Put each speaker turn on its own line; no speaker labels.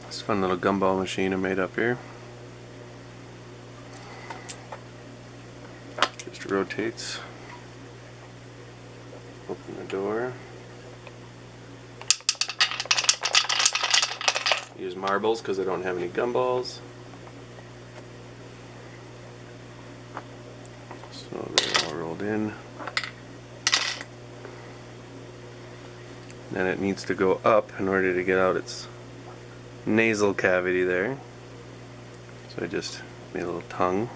This fun little gumball machine I made up here. Just rotates. Open the door. Use marbles because I don't have any gumballs. So they're all rolled in. Then it needs to go up in order to get out its nasal cavity there. So I just made a little tongue.